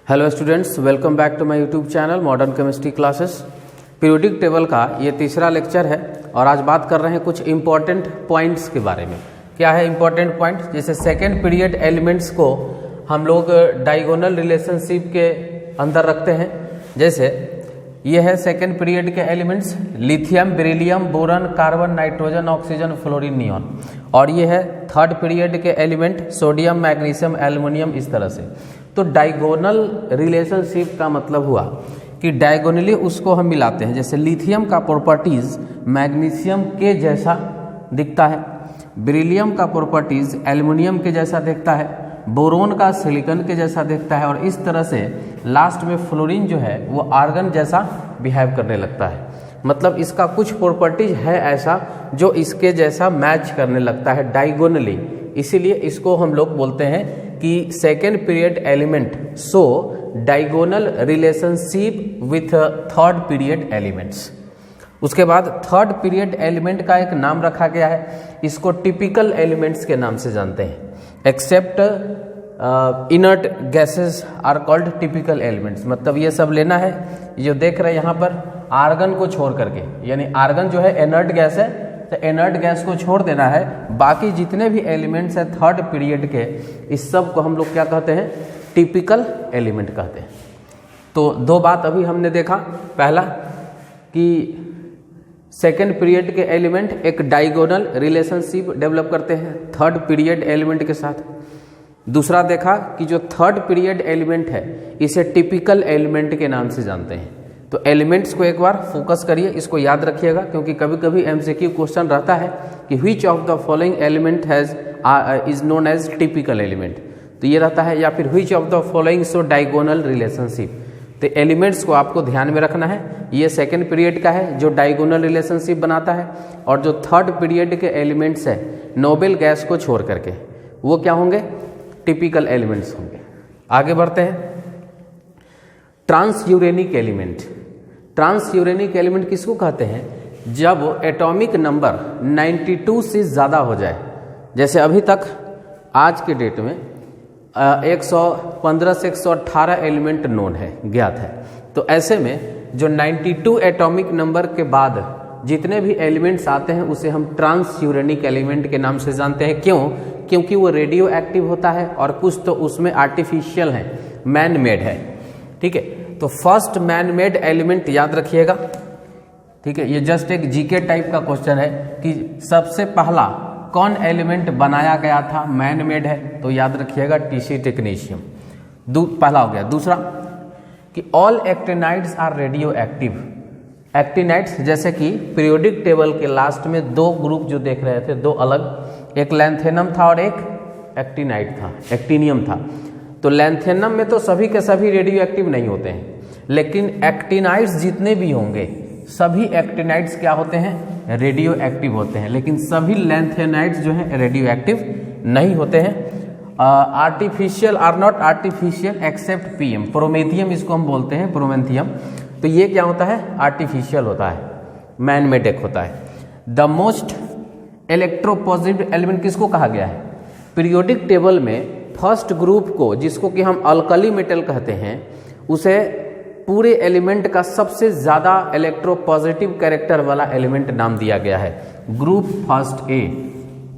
Hello students, welcome back to my YouTube channel modern chemistry classes. Periodic table का ये तीसरा lecture है और आज बात कर रहे हैं कुछ इंपॉर्टेंट पॉइंट्स के बारे में। क्या है इंपॉर्टेंट पॉइंट? जैसे सेकेंड पीरियड एलिमेंट्स को हम लोग डायगोनल रिलेशनशिप के अंदर रखते हैं। जैसे ये है सेकेंड पीरियड के elements lithium, beryllium, boron, carbon, nitrogen, oxygen, fluorine, neon. और ये है थर्ड पीरियड के एलिमेंट सोडियम, मैग्नीशियम, एल्युमिनियम, इस तरह से। तो डायगोनल रिलेशनशिप का मतलब हुआ कि डायगोनली उसको हम मिलाते हैं। जैसे लिथियम का प्रॉपर्टीज मैग्नीशियम के जैसा दिखता है, बेरिलियम का प्रॉपर्टीज एल्युमिनियम के जैसा दिखता है, बोरोन का सिलिकॉन के जैसा दिखता है, और इस तरह से लास्ट में फ्लोरीन जो है वो आर्गन जैसा बिहेव करने लगता है। मतलब इसका कुछ प्रॉपर्टीज है ऐसा जो इसके जैसा मैच करने लगता है डायगोनली। इसीलिए इसको हम लोग बोलते हैं कि second period element so diagonal relationship with third period elements. उसके बाद थर्ड पीरियड एलिमेंट का एक नाम रखा गया है, इसको टिपिकल एलिमेंट्स के नाम से जानते हैं। Except inert gases are called typical elements. मतलब ये सब लेना है, जो देख रहे हैं यहाँ पर आर्गन को छोड़ करके, यानी आर्गन जो है इनर्ट गैस है, तो इनर्ट गैस को छोड़ देना है। बाकी जितने भी एलिमेंट्स हैं थर्ड पीरियड के, इस सब को हम लोग क्या कहते हैं? टिपिकल एलिमेंट कहते हैं। तो दो बात अभी हमने देखा। पहला कि सेकेंड पीरियड के एलिमेंट एक डायगोनल रिलेशनशिप डेवलप करते हैं थर्ड पीरियड एलिमेंट के साथ। दूसरा देखा कि जो थर्ड पीरियड एलिमेंट है इसे टिपिकल एलिमेंट के नाम से जानते हैं। तो एलिमेंट्स को एक बार फोकस करिए, इसको याद रखिएगा, क्योंकि कभी कभी एमसीक्यू क्वेश्चन रहता है कि which of the following element has is known as typical element. तो ये रहता है, या फिर which of the following so diagonal relationship. तो एलिमेंट्स को आपको ध्यान में रखना है। ये सेकेंड पीरियड का है जो डायगोनल रिलेशनशिप बनाता है, और जो थर्ड पीरियड के एलिमेंट्स है नोबेल गैस को छोड़ करके, वो क्या होंगे? टिपिकल एलिमेंट्स होंगे। आगे बढ़ते हैं। ट्रांसयूरेनिक एलिमेंट। ट्रांसयूरेनिक एलिमेंट किसको कहते हैं? जब एटॉमिक नंबर 92 से ज़्यादा हो जाए। जैसे अभी तक आज के डेट में 115 से 118 एलिमेंट नोन है, ज्ञात है। तो ऐसे में जो 92 एटॉमिक नंबर के बाद जितने भी एलिमेंट्स आते हैं उसे हम ट्रांसयूरेनिक एलिमेंट के नाम से जानते हैं। क्यों? क्योंकि वो रेडियो एक्टिव होता है और कुछ तो उसमें आर्टिफिशियल है, मैन मेड है। ठीक है, तो फर्स्ट मैन मेड एलिमेंट याद रखिएगा। ठीक है, ये जस्ट एक जीके टाइप का क्वेश्चन है कि सबसे पहला कौन एलिमेंट बनाया गया था, मैन मेड है, तो याद रखिएगा टीसी टेक्नीशियम। पहला हो गया। दूसरा कि all actinides are radioactive. Actinides जैसे कि पीरियोडिक टेबल के लास्ट में दो ग्रुप जो देख रहे थे, दो अलग, एक लैंथेनम था और एक एक्टिनाइड था, एक्टिनियम था। तो लैंथेनम में तो सभी के सभी रेडियो एक्टिव नहीं होते हैं, लेकिन एक्टिनाइड्स जितने भी होंगे सभी एक्टिनाइड्स क्या होते हैं? रेडियो एक्टिव होते हैं। लेकिन सभी लैंथेनाइड्स जो हैं रेडियो एक्टिव नहीं होते हैं। Artificial or not artificial except PM. Promethium इसको हम बोलते हैं, प्रोमेथियम। तो ये क्या होता है? आर्टिफिशियल होता है, मैन मेड एक होता है। द मोस्ट इलेक्ट्रोपॉजिटिव एलिमेंट किसको कहा गया है? पीरियोडिक टेबल में फर्स्ट ग्रुप को, जिसको कि हम अल्कली मेटल कहते हैं, उसे पूरे एलिमेंट का सबसे ज्यादा इलेक्ट्रोपॉजिटिव कैरेक्टर वाला एलिमेंट नाम दिया गया है, ग्रुप फर्स्ट ए।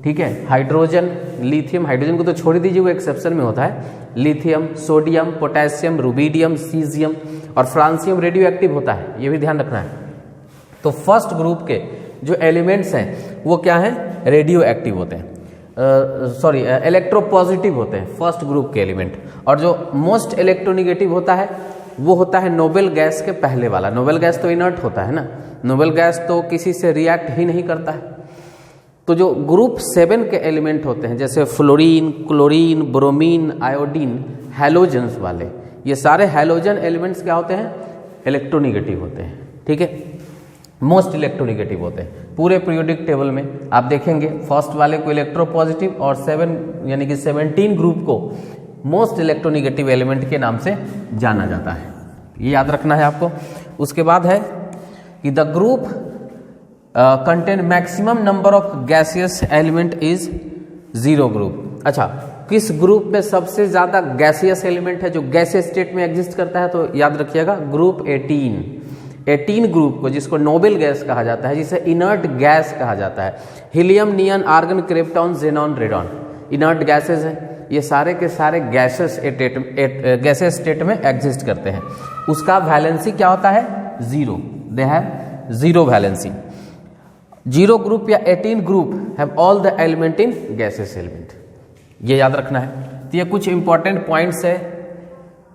ठीक है, हाइड्रोजन, लिथियम, हाइड्रोजन को तो छोड़ दीजिए, वो एक्सेप्शन में होता है। Lithium, sodium, potassium, rubidium, caesium और फ्रांसियम रेडियो एक्टिव होता है, ये भी ध्यान रखना है। तो फर्स्ट ग्रुप के जो एलिमेंट्स हैं वो क्या है? रेडियो एक्टिव होते हैं, इलेक्ट्रोपॉजिटिव होते हैं फर्स्ट ग्रुप के एलिमेंट। और जो मोस्ट इलेक्ट्रोनिगेटिव होता है वो होता है नोबेल गैस के पहले वाला। नोबेल गैस तो इनर्ट होता है ना, नोबेल गैस तो किसी से रिएक्ट ही नहीं करता है। तो जो ग्रुप 7 के एलिमेंट होते हैं जैसे fluorine, chlorine, bromine, iodine, halogens वाले, ये सारे हैलोजन एलिमेंट्स क्या होते हैं? इलेक्ट्रोनिगेटिव होते हैं। ठीक है, मोस्ट इलेक्ट्रोनिगेटिव होते हैं पूरे पीरियोडिक टेबल में। आप देखेंगे फर्स्ट वाले को इलेक्ट्रोपॉजिटिव और 7 यानी कि 17 ग्रुप को मोस्ट इलेक्ट्रोनिगेटिव एलिमेंट के नाम से जाना जाता है, ये याद रखना है आपको। उसके बाद है कि the group contain maximum number of gaseous element is 0 group. अच्छा, किस ग्रुप में सबसे ज्यादा गैसियस एलिमेंट है जो गैसियस स्टेट में एग्जिस्ट करता है, तो याद रखिएगा ग्रुप 18 ग्रुप को, जिसको नोबेल गैस कहा जाता है, जिसे इनर्ट गैस कहा जाता है। Helium, neon, argon, krypton, xenon, radon inert gases हैं। ये सारे के सारे गैसेस स्टेट में एग्जिस्ट करते हैं। उसका वैलेंसी क्या होता है? Zero. They have zero valency. Zero group या 18 group have all the element in gases element, ये याद रखना है। तो ये कुछ इंपॉर्टेंट पॉइंट्स है,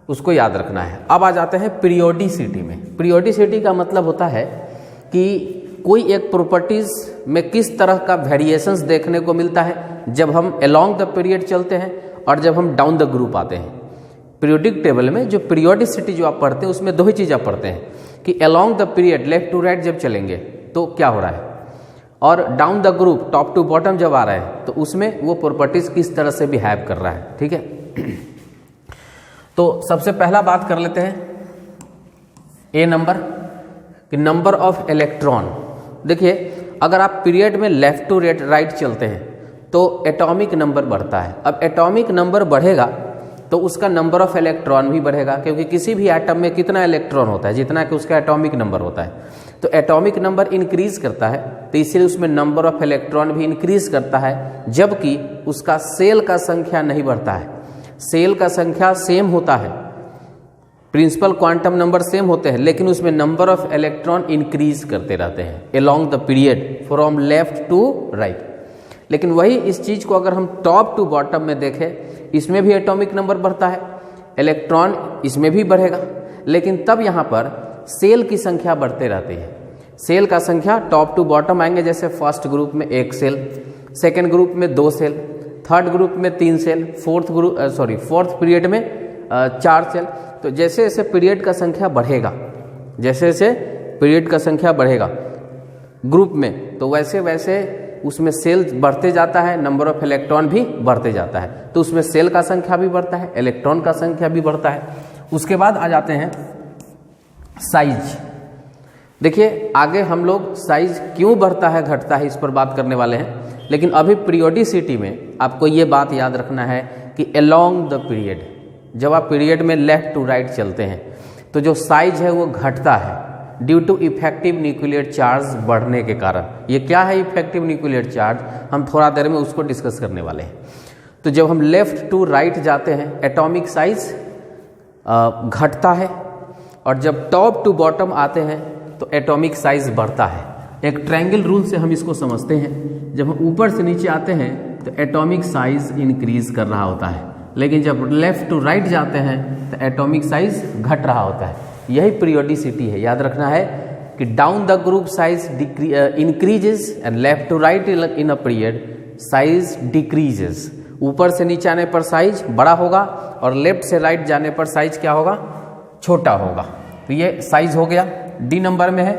उसको याद रखना है। अब आ जाते हैं पीरियोडिसिटी में। पीरियोडिसिटी का मतलब होता है कि कोई एक प्रॉपर्टीज में किस तरह का वेरिएशंस देखने को मिलता है जब हम अलोंग द पीरियड चलते हैं और जब हम डाउन द ग्रुप आते हैं। पीरियोडिक टेबल में जो पीरियोडिसिटी जो आप पढ़ते हैं उसमें दो ही चीज़ आप पढ़ते हैं कि along the period left to right जब चलेंगे तो क्या हो रहा है, और down the group top to bottom जब आ रहा है तो उसमें वो प्रॉपर्टीज किस तरह से बिहेव कर रहा है। ठीक है, तो सबसे पहला बात कर लेते हैं ए नंबर कि नंबर ऑफ इलेक्ट्रॉन। देखिए, अगर आप पीरियड में लेफ्ट टू राइट चलते हैं तो एटॉमिक नंबर बढ़ता है। अब एटॉमिक नंबर बढ़ेगा तो उसका नंबर ऑफ इलेक्ट्रॉन भी बढ़ेगा, क्योंकि किसी भी एटम में कितना इलेक्ट्रॉन होता है, जितना कि उसका एटॉमिक नंबर होता है। तो एटॉमिक नंबर इंक्रीज करता है तो इसलिए उसमें नंबर ऑफ इलेक्ट्रॉन भी इंक्रीज करता है, जबकि उसका सेल का संख्या नहीं बढ़ता है। सेल का संख्या सेम होता है, प्रिंसिपल क्वांटम नंबर सेम होते हैं, लेकिन उसमें नंबर ऑफ इलेक्ट्रॉन इंक्रीज करते रहते हैं along the period from left to right. लेकिन वही इस चीज को अगर हम टॉप टू बॉटम में देखें, इसमें भी एटॉमिक नंबर बढ़ता है, इलेक्ट्रॉन इसमें भी बढ़ेगा, लेकिन तब यहाँ पर सेल की संख्या बढ़ते रहती है। सेल का संख्या टॉप टू बॉटम आएंगे, जैसे फर्स्ट ग्रुप में 1 सेल, सेकेंड ग्रुप में 2 सेल, थर्ड ग्रुप में 3 सेल, फोर्थ पीरियड में 4 सेल। तो जैसे जैसे पीरियड का संख्या बढ़ेगा, जैसे जैसे पीरियड का संख्या बढ़ेगा ग्रुप में, तो वैसे वैसे उसमें सेल बढ़ते जाता है, नंबर ऑफ इलेक्ट्रॉन भी बढ़ते जाता है। तो उसमें सेल का संख्या भी बढ़ता है, इलेक्ट्रॉन का संख्या भी बढ़ता है। उसके बाद आ जाते हैं साइज। देखिए, आगे हम लोग साइज क्यों बढ़ता है घटता है इस पर बात करने वाले हैं, लेकिन अभी पीरियोडिसिटी में आपको ये बात याद रखना है कि अलोंग द पीरियड, जब आप पीरियड में लेफ्ट टू राइट चलते हैं तो जो साइज है वो घटता है due to effective nuclear charge बढ़ने के कारण। ये क्या है इफेक्टिव न्यूक्लियर चार्ज, हम थोड़ा देर में उसको डिस्कस करने वाले हैं। तो जब हम लेफ्ट टू राइट जाते हैं एटॉमिक साइज घटता है, और जब टॉप टू बॉटम आते हैं तो एटॉमिक साइज बढ़ता है। एक ट्रायंगल रूल से हम इसको समझते हैं, जब हम ऊपर से नीचे आते हैं तो एटॉमिक साइज इंक्रीज कर रहा होता है, लेकिन जब लेफ्ट टू राइट जाते हैं तो एटॉमिक साइज घट रहा होता है। यही पीरियोडिसिटी है, याद रखना है कि down the group size increases and left to right in a period size decreases. ऊपर से नीचे आने पर साइज बड़ा होगा और लेफ्ट से राइट जाने पर साइज क्या होगा, छोटा होगा। तो ये साइज हो गया। डी नंबर में है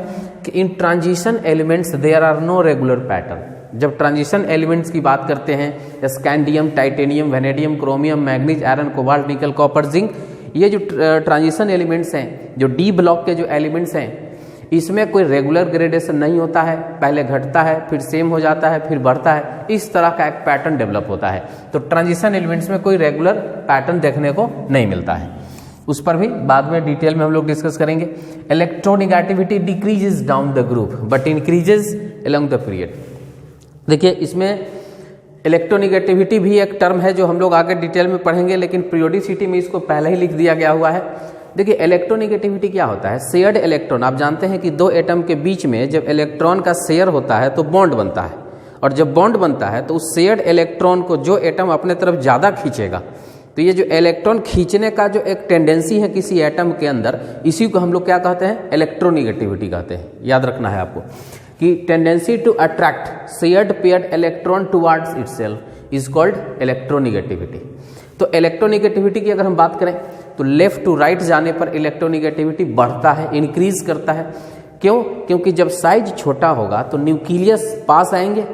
कि in transition elements there are no regular pattern. जब ट्रांजिशन एलिमेंट्स की बात करते हैं, scandium, titanium, vanadium, chromium, manganese, iron, cobalt, nickel, copper, zinc, ये जो ट्रांजिशन एलिमेंट्स हैं, जो डी ब्लॉक के जो एलिमेंट्स हैं, इसमें कोई रेगुलर ग्रेडेशन नहीं होता है, पहले घटता है फिर सेम हो जाता है फिर बढ़ता है, इस तरह का एक पैटर्न डेवलप होता है। तो ट्रांजिशन एलिमेंट्स में कोई रेगुलर पैटर्न देखने को नहीं मिलता है। उस पर भी बाद में डिटेल में हम लोग डिस्कस करेंगे। Electronegativity decreases down the group but increases along the period. देखिए, इसमें इलेक्ट्रोनेगेटिविटी भी एक टर्म है जो हम लोग आगे डिटेल में पढ़ेंगे, लेकिन पीरियोडिसिटी में इसको पहले ही लिख दिया गया हुआ है। देखिए, इलेक्ट्रोनेगेटिविटी क्या होता है, शेयर्ड इलेक्ट्रॉन। आप जानते हैं कि दो एटम के बीच में जब इलेक्ट्रॉन का शेयर होता है तो बॉन्ड बनता है, और जब बॉन्ड बनता है तो उस शेयर्ड इलेक्ट्रॉन को जो एटम अपने तरफ ज़्यादा खींचेगा, तो ये जो इलेक्ट्रॉन खींचने का जो एक टेंडेंसी है किसी एटम के अंदर, इसी को हम लोग क्या कहते हैं, इलेक्ट्रोनेगेटिविटी कहते हैं। याद रखना है आपको कि tendency to attract shared paired electron towards itself is called electronegativity. तो इलेक्ट्रोनेगेटिविटी की अगर हम बात करें तो लेफ्ट टू राइट जाने पर इलेक्ट्रोनेगेटिविटी बढ़ता है, इंक्रीज करता है। क्यों? क्योंकि जब साइज छोटा होगा तो न्यूक्लियस पास आएंगे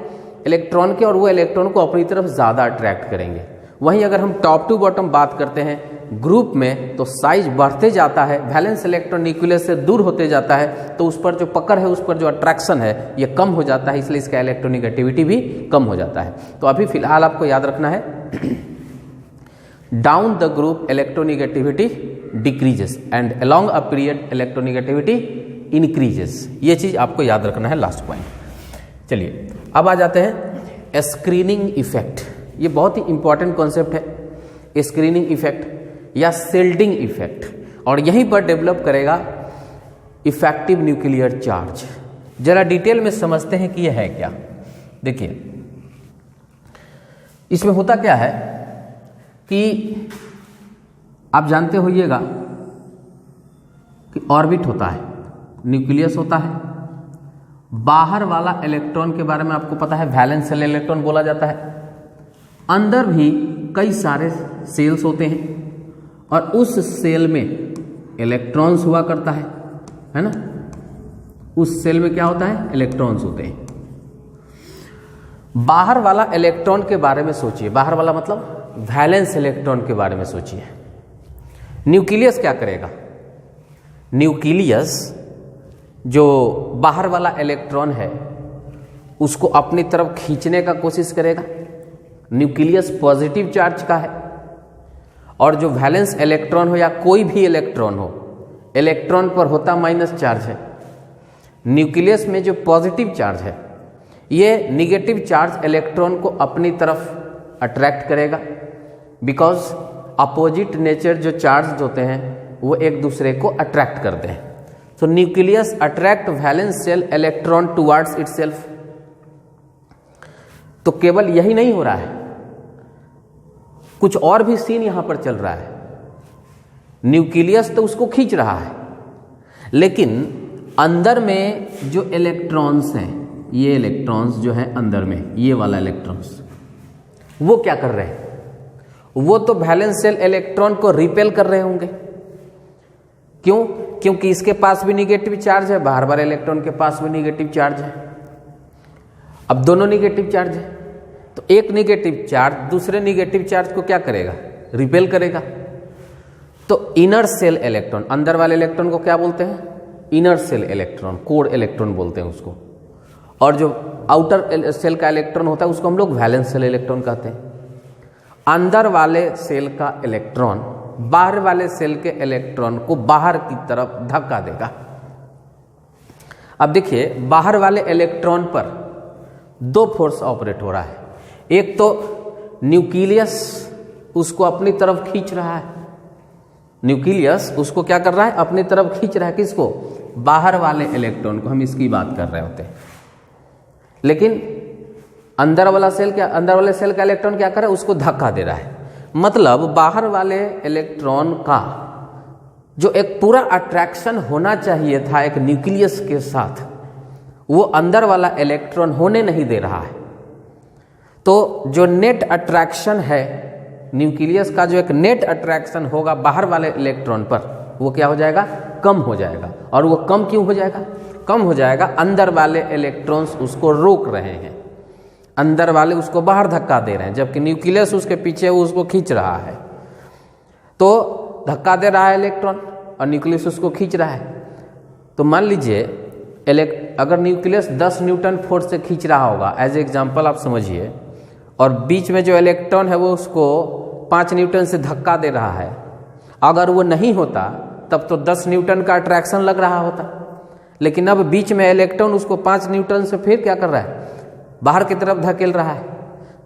इलेक्ट्रॉन के, और वो इलेक्ट्रॉन को अपनी तरफ ज़्यादा अट्रैक्ट करेंगे। वहीं अगर हम टॉप टू बॉटम बात करते हैं ग्रुप में, तो साइज बढ़ते जाता है, वैलेंस इलेक्ट्रॉन न्यूक्लियस से दूर होते जाता है, तो उस पर जो पकड़ है, उस पर जो अट्रैक्शन है, ये कम हो जाता है, इसलिए इसका इलेक्ट्रोनेगेटिविटी भी कम हो जाता है। तो अभी फिलहाल आपको याद रखना है down the group electronegativity decreases and along a period electronegativity increases. ये चीज आपको याद रखना है, लास्ट पॉइंट। चलिए अब आ जाते हैं स्क्रीनिंग इफेक्ट। ये बहुत ही इंपॉर्टेंट कॉन्सेप्ट है, स्क्रीनिंग इफेक्ट या शिल्डिंग इफेक्ट, और यहीं पर डेवलप करेगा इफेक्टिव न्यूक्लियर चार्ज। जरा डिटेल में समझते हैं कि यह है क्या। देखिए इसमें होता क्या है कि आप जानते होइएगा कि ऑर्बिट होता है, न्यूक्लियस होता है, बाहर वाला इलेक्ट्रॉन के बारे में आपको पता है वैलेंस शेल इलेक्ट्रॉन बोला जाता है। अंदर भी कई सारे सेल्स होते हैं और उस सेल में इलेक्ट्रॉन्स हुआ करता है ना। उस सेल में क्या होता है, इलेक्ट्रॉन्स होते हैं। बाहर वाला इलेक्ट्रॉन के बारे में सोचिए, बाहर वाला मतलब वैलेंस इलेक्ट्रॉन के बारे में सोचिए। न्यूक्लियस क्या करेगा, न्यूक्लियस जो बाहर वाला इलेक्ट्रॉन है उसको अपनी तरफ खींचने का कोशिश करेगा। न्यूक्लियस पॉजिटिव चार्ज का है और जो वैलेंस इलेक्ट्रॉन हो या कोई भी इलेक्ट्रॉन हो, इलेक्ट्रॉन पर होता माइनस चार्ज है। न्यूक्लियस में जो पॉजिटिव चार्ज है ये निगेटिव चार्ज इलेक्ट्रॉन को अपनी तरफ अट्रैक्ट करेगा, बिकॉज अपोजिट नेचर जो चार्ज होते हैं वो एक दूसरे को अट्रैक्ट करते हैं। So nucleus attract valence shell electron towards itself। तो केवल यही नहीं हो रहा है, कुछ और भी सीन यहां पर चल रहा है। न्यूक्लियस तो उसको खींच रहा है, लेकिन अंदर में जो इलेक्ट्रॉन्स हैं, ये इलेक्ट्रॉन्स जो हैं अंदर में, ये वाला इलेक्ट्रॉन्स, वो क्या कर रहे हैं, वो तो वैलेंस शेल इलेक्ट्रॉन को रिपेल कर रहे होंगे। क्यों? क्योंकि इसके पास भी निगेटिव चार्ज है, बाहर वाले इलेक्ट्रॉन के पास भी निगेटिव चार्ज है। अब दोनों निगेटिव चार्ज है, तो एक निगेटिव चार्ज दूसरे निगेटिव चार्ज को क्या करेगा, रिपेल करेगा। तो इनर सेल इलेक्ट्रॉन, अंदर वाले इलेक्ट्रॉन को क्या बोलते हैं, inner shell electron, core electron बोलते हैं उसको। और जो आउटर सेल का इलेक्ट्रॉन होता है उसको हम लोग वैलेंस शेल इलेक्ट्रॉन कहते हैं। अंदर वाले सेल का इलेक्ट्रॉन बाहर वाले सेल के इलेक्ट्रॉन को बाहर की तरफ धक्का देगा। अब देखिए बाहर वाले इलेक्ट्रॉन पर दो फोर्स ऑपरेट हो रहा है। एक तो न्यूक्लियस उसको अपनी तरफ खींच रहा है, न्यूक्लियस उसको क्या कर रहा है, अपनी तरफ खींच रहा है। किसको, बाहर वाले इलेक्ट्रॉन को। हम इसकी बात कर रहे होते हैं। लेकिन अंदर वाला सेल क्या, अंदर वाले सेल का इलेक्ट्रॉन क्या कर रहा है, उसको धक्का दे रहा है। मतलब बाहर वाले इलेक्ट्रॉन का जो एक पूरा अट्रैक्शन होना चाहिए था एक न्यूक्लियस के साथ, वो अंदर वाला इलेक्ट्रॉन होने नहीं दे रहा है। तो जो नेट अट्रैक्शन है न्यूक्लियस का, जो एक नेट अट्रैक्शन होगा बाहर वाले इलेक्ट्रॉन पर, वो क्या हो जाएगा, कम हो जाएगा। और वो कम क्यों हो जाएगा, कम हो जाएगा अंदर वाले इलेक्ट्रॉन्स उसको रोक रहे हैं, अंदर वाले उसको बाहर धक्का दे रहे हैं, जबकि न्यूक्लियस उसके पीछे उसको खींच रहा है। तो धक्का दे रहा है इलेक्ट्रॉन और न्यूक्लियस उसको खींच रहा है। तो मान लीजिए अगर न्यूक्लियस 10 न्यूटन फोर्स से खींच रहा होगा, एज एग्जांपल आप समझिए, और बीच में जो इलेक्ट्रॉन है वो उसको 5 न्यूटन से धक्का दे रहा है। अगर वो नहीं होता तब तो 10 न्यूटन का अट्रैक्शन लग रहा होता, लेकिन अब बीच में इलेक्ट्रॉन उसको 5 न्यूटन से फिर क्या कर रहा है, बाहर की तरफ धकेल रहा है।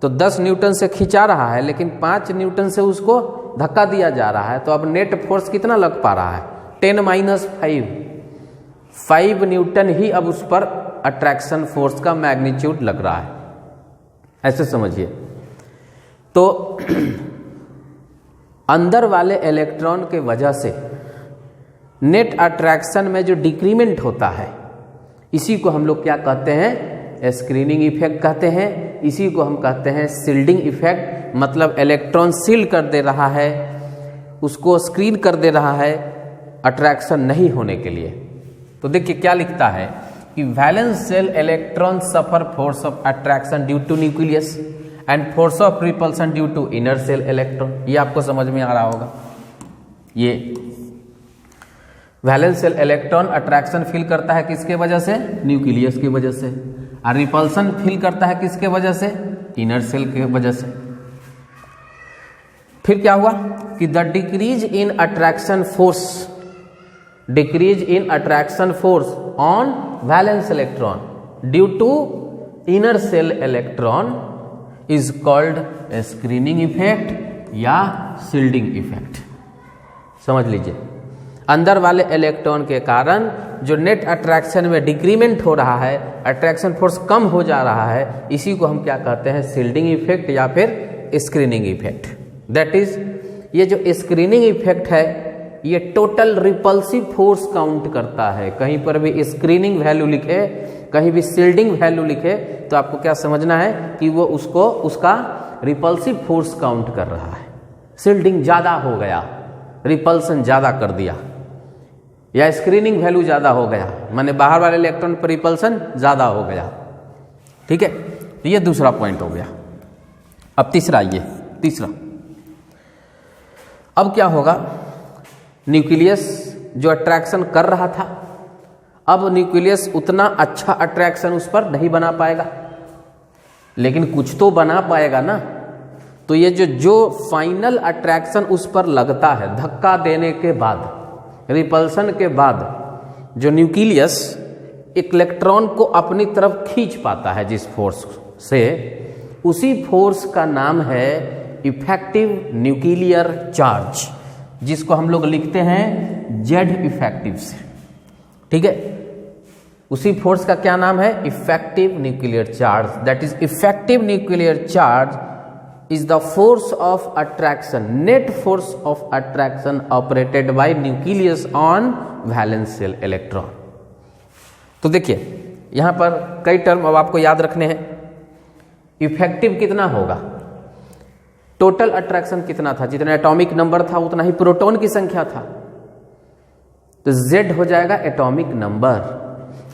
तो 10 न्यूटन से खिंचा रहा है, लेकिन 5 न्यूटन से उसको धक्का दिया जा रहा है। तो अब नेट फोर्स कितना लग पा रहा है, 10⁻5 न्यूटन ही अब उस पर अट्रैक्शन फोर्स का मैग्नीट्यूड लग रहा है। ऐसे समझिए। तो अंदर वाले इलेक्ट्रॉन के वजह से नेट अट्रैक्शन में जो डिक्रीमेंट होता है, इसी को हम लोग क्या कहते हैं, स्क्रीनिंग इफेक्ट कहते हैं। इसी को हम कहते हैं सील्डिंग इफेक्ट। मतलब इलेक्ट्रॉन सील्ड कर दे रहा है, उसको स्क्रीन कर दे रहा है अट्रैक्शन नहीं होने के लिए। तो देखिए क्या लिखता है कि valence shell electron suffer force of attraction due to nucleus and force of repulsion due to inner shell electron. ये आपको समझ में आ रहा होगा। ये valence shell electron attraction feel करता है किसके वजह से, न्यूक्लियस की वजह से, और रिपल्सन फील करता है किसके वजह से, इनर सेल की वजह से। फिर क्या हुआ कि the decrease in attraction force on valence electron due to inner shell electron is called screening effect या शील्डिंग इफेक्ट। समझ लीजिए, अंदर वाले इलेक्ट्रॉन के कारण जो नेट अट्रैक्शन में डिक्रीमेंट हो रहा है, अट्रैक्शन फोर्स कम हो जा रहा है, इसी को हम क्या कहते हैं, शील्डिंग इफेक्ट या फिर स्क्रीनिंग इफेक्ट। दैट इज, ये जो स्क्रीनिंग इफेक्ट है ये टोटल रिपल्सिव फोर्स काउंट करता है। कहीं पर भी स्क्रीनिंग वैल्यू लिखे, कहीं भी शील्डिंग वैल्यू लिखे, तो आपको क्या समझना है कि वो उसका रिपल्सिव फोर्स काउंट कर रहा है। शील्डिंग ज्यादा हो गया, रिपल्सन ज्यादा कर दिया, या स्क्रीनिंग वैल्यू ज्यादा हो गया, माने बाहर वाले इलेक्ट्रॉन पर रिपल्सन ज्यादा हो गया। ठीक है, ये दूसरा पॉइंट हो गया। अब तीसरा, अब क्या होगा, न्यूक्लियस जो अट्रैक्शन कर रहा था, अब न्यूक्लियस उतना अच्छा अट्रैक्शन उस पर नहीं बना पाएगा, लेकिन कुछ तो बना पाएगा ना। तो ये जो फाइनल अट्रैक्शन उस पर लगता है, धक्का देने के बाद, रिपल्सन के बाद, जो न्यूक्लियस इलेक्ट्रॉन को अपनी तरफ खींच पाता है जिस फोर्स से, उसी फोर्स का नाम है इफेक्टिव न्यूक्लियर चार्ज, जिसको हम लोग लिखते हैं जेड इफेक्टिव से। ठीक है, उसी फोर्स का क्या नाम है, effective nuclear charge. That is, effective nuclear charge is the force of attraction, net force of attraction operated by nucleus on valence shell electron. तो देखिए यहां पर कई टर्म अब आपको याद रखने हैं। इफेक्टिव कितना होगा, टोटल अट्रैक्शन कितना था, जितना एटॉमिक नंबर था उतना ही प्रोटॉन की संख्या था, तो Z हो जाएगा एटॉमिक नंबर,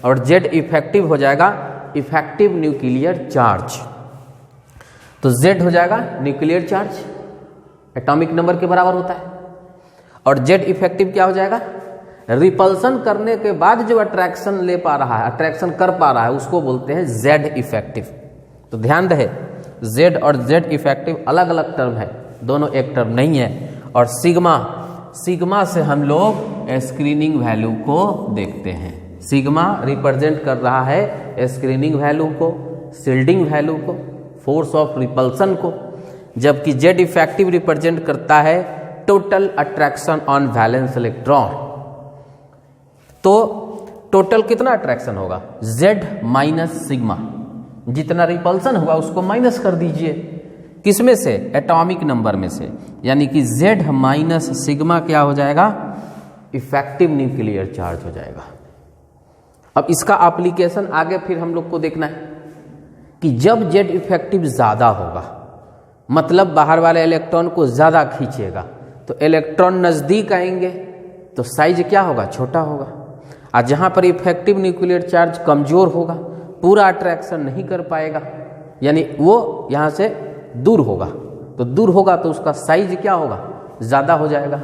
और Z इफेक्टिव हो जाएगा इफेक्टिव न्यूक्लियर चार्ज। तो Z हो जाएगा न्यूक्लियर चार्ज, एटॉमिक नंबर के बराबर होता है, और Z इफेक्टिव क्या हो जाएगा, रिपल्सन करने के बाद जो अट्रैक्शन ले पा रहा है, अट्रैक्शन कर पा रहा है, उसको बोलते हैं Z इफेक्टिव। तो ध्यान रहे, Z और Z इफेक्टिव अलग अलग टर्म है, दोनों एक टर्म नहीं है। और सिग्मा से हम लोग स्क्रीनिंग वैल्यू को देखते हैं। सिग्मा रिप्रेजेंट कर रहा है स्क्रीनिंग वैल्यू को, शील्डिंग वैल्यू को, फोर्स ऑफ रिपल्सन को, जबकि Z इफेक्टिव रिप्रेजेंट करता है total attraction on valence electron. तो टोटल कितना अट्रैक्शन होगा, Z माइनस सिग्मा, जितना रिपल्सन हुआ उसको माइनस कर दीजिए, किसमें से, एटॉमिक नंबर में से, यानी कि Z माइनस सिग्मा क्या हो जाएगा, इफेक्टिव न्यूक्लियर चार्ज हो जाएगा। अब इसका एप्लीकेशन आगे फिर हम लोग को देखना है कि जब Z इफेक्टिव ज्यादा होगा, मतलब बाहर वाले इलेक्ट्रॉन को ज्यादा खींचेगा, तो इलेक्ट्रॉन नजदीक आएंगे तो साइज क्या होगा, छोटा होगा। और जहां पर इफेक्टिव न्यूक्लियर चार्ज कमजोर होगा, पूरा अट्रैक्शन नहीं कर पाएगा, यानी वो यहां से दूर होगा, तो दूर होगा तो उसका साइज क्या होगा, ज्यादा हो जाएगा,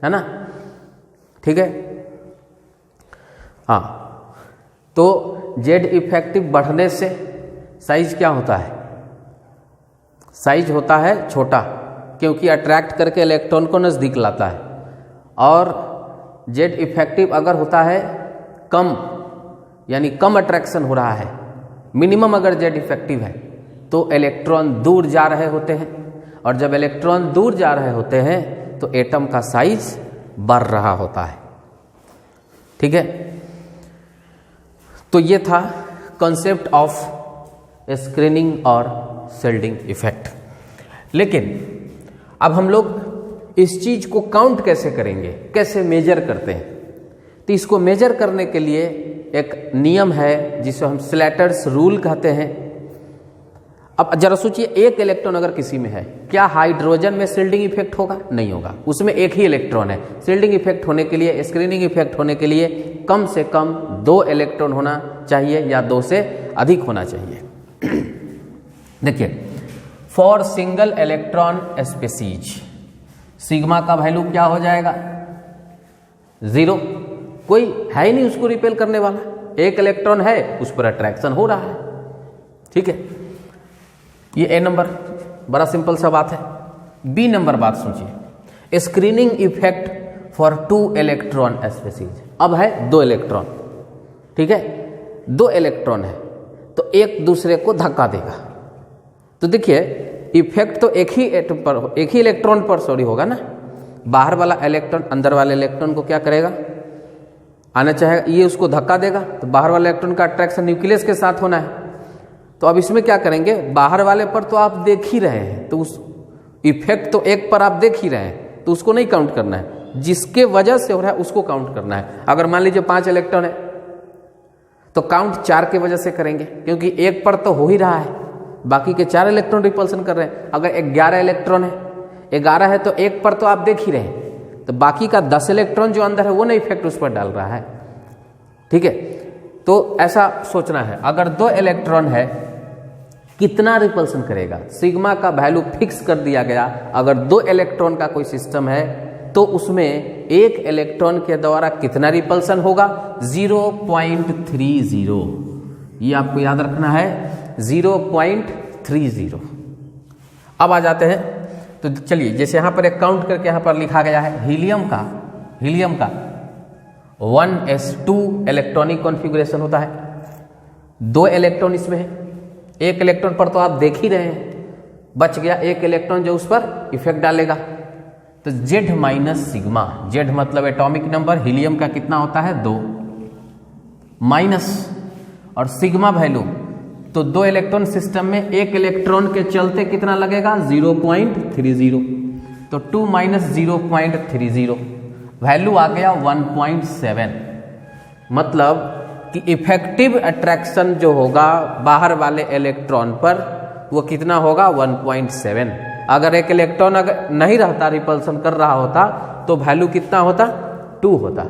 है ना। ठीक है, हाँ, तो Z इफेक्टिव बढ़ने से साइज क्या होता है, साइज होता है छोटा, क्योंकि अट्रैक्ट करके इलेक्ट्रॉन को नजदीक लाता है। और Z इफेक्टिव अगर होता है कम, यानी कम अट्रैक्शन हो रहा है, मिनिमम अगर Z इफेक्टिव है, तो इलेक्ट्रॉन दूर जा रहे होते हैं, और जब इलेक्ट्रॉन दूर जा रहे होते हैं तो एटम का साइज बढ़ रहा होता है। ठीक है, तो ये था कॉन्सेप्ट ऑफ स्क्रीनिंग और शील्डिंग इफेक्ट। लेकिन अब हम लोग इस चीज को काउंट कैसे करेंगे, कैसे मेजर करते हैं, तो इसको मेजर करने के लिए एक नियम है जिसे हम स्लैटर्स रूल कहते हैं। अब जरा सोचिए, एक इलेक्ट्रॉन अगर किसी में है, क्या हाइड्रोजन में शील्डिंग इफेक्ट होगा, नहीं होगा, उसमें एक ही इलेक्ट्रॉन है। शील्डिंग इफेक्ट होने के लिए, स्क्रीनिंग इफेक्ट होने के लिए कम से कम 2 इलेक्ट्रॉन होना चाहिए या 2 से अधिक होना चाहिए। देखिए, for single electron species sigma का वैल्यू क्या हो जाएगा, 0, कोई है ही नहीं उसको रिपेल करने वाला, एक इलेक्ट्रॉन है, उस पर अट्रैक्शन हो रहा है। ठीक है, ये A नंबर, बड़ा सिंपल सा बात है। बी नंबर बात सोचिए, screening effect for 2 electron species. अब है 2 इलेक्ट्रॉन, ठीक है, 2 इलेक्ट्रॉन है तो एक दूसरे को धक्का देगा। तो देखिए इफेक्ट तो एक ही इलेक्ट्रॉन पर सॉरी होगा ना। बाहर वाला इलेक्ट्रॉन अंदर वाले इलेक्ट्रॉन को क्या करेगा, आना चाहेगा, ये उसको धक्का देगा, तो बाहर वाले इलेक्ट्रॉन का अट्रैक्शन न्यूक्लियस के साथ होना है। तो अब इसमें क्या करेंगे, बाहर वाले पर तो आप देख ही रहे हैं, तो उस इफेक्ट तो एक पर आप देख ही रहे हैं, तो उसको नहीं काउंट करना है, जिसके वजह से हो रहा है उसको काउंट करना है। अगर मान लीजिए 5 इलेक्ट्रॉन है तो काउंट 4 के वजह से करेंगे, क्योंकि एक पर तो हो ही रहा है, बाकी के 4 इलेक्ट्रॉन रिपल्सन कर रहे हैं। अगर 11 इलेक्ट्रॉन है, 11 है तो एक पर तो आप देख ही रहे हैं, तो बाकी का 10 इलेक्ट्रॉन जो अंदर है वो नहीं इफेक्ट उस पर डाल रहा है, ठीक है। तो ऐसा सोचना है, अगर 2 इलेक्ट्रॉन है कितना रिपल्सन करेगा, सिग्मा का वैल्यू फिक्स कर दिया गया। अगर 2 इलेक्ट्रॉन का कोई सिस्टम है तो उसमें एक इलेक्ट्रॉन के द्वारा कितना रिपल्सन होगा, 0.30। ये आपको याद रखना है, 0.30। अब आ जाते हैं, तो चलिए जैसे यहां पर एक काउंट करके यहां पर लिखा गया है, हीलियम का 1s2 इलेक्ट्रॉनिक कॉन्फ़िगरेशन होता है। 2 इलेक्ट्रॉन इसमें है, एक इलेक्ट्रॉन पर तो आप देख ही रहे हैं, बच गया एक इलेक्ट्रॉन जो उस पर इफेक्ट डालेगा। तो Z माइनस सिग्मा, Z मतलब एटॉमिक नंबर, हीलियम का कितना होता है 2 माइनस, और सिग्मा वैल्यू, तो 2 इलेक्ट्रॉन सिस्टम में एक इलेक्ट्रॉन के चलते कितना लगेगा 0.30, तो 2 माइनस 0.30 वैल्यू आ गया 1.7। मतलब कि इफेक्टिव अट्रैक्शन जो होगा बाहर वाले इलेक्ट्रॉन पर वो कितना होगा 1.7। अगर एक इलेक्ट्रॉन अगर नहीं रहता, रिपल्सन कर रहा होता, तो वैल्यू कितना होता 2 होता।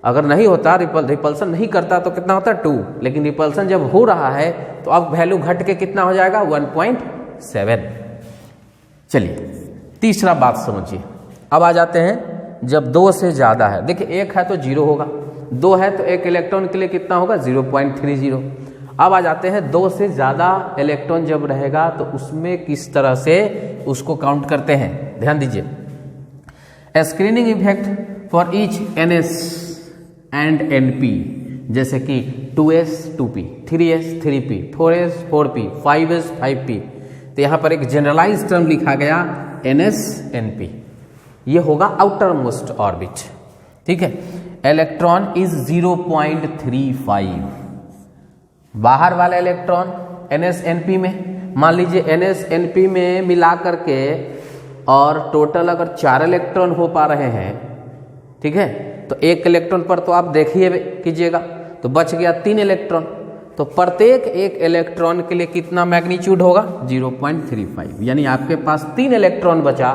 अगर नहीं होता, रिपल्सन नहीं करता तो कितना होता 2, लेकिन रिपल्सन जब हो रहा है तो अब वैल्यू घट के कितना हो जाएगा 1.7। चलिए तीसरा बात समझिए। अब आ जाते हैं जब 2 से ज्यादा है, देखिए 1 है तो 0 होगा, 2 है तो एक इलेक्ट्रॉन के लिए कितना होगा 0.30। अब आ जाते हैं 2 से ज्यादा इलेक्ट्रॉन जब रहेगा तो उसमें किस तरह से उसको काउंट करते हैं, ध्यान दीजिए। Screening effect for each NS and NP, जैसे कि 2s 2p, 3s 3p, 4s 4p, 5s 5p। तो यहां पर एक जनरलाइज टर्म लिखा गया NS NP, ये होगा आउटर मोस्ट ऑर्बिट, ठीक है। इलेक्ट्रॉन इज 0.35, बाहर वाला इलेक्ट्रॉन NS NP में, मान लीजिए NS NP में मिला करके और टोटल अगर 4 इलेक्ट्रॉन हो पा रहे हैं, ठीक है, तो एक इलेक्ट्रॉन पर तो आप देखिए कीजिएगा, तो बच गया 3 इलेक्ट्रॉन, तो प्रत्येक एक इलेक्ट्रॉन के लिए कितना मैग्नीट्यूड होगा 0.35, यानी आपके पास 3 इलेक्ट्रॉन बचा,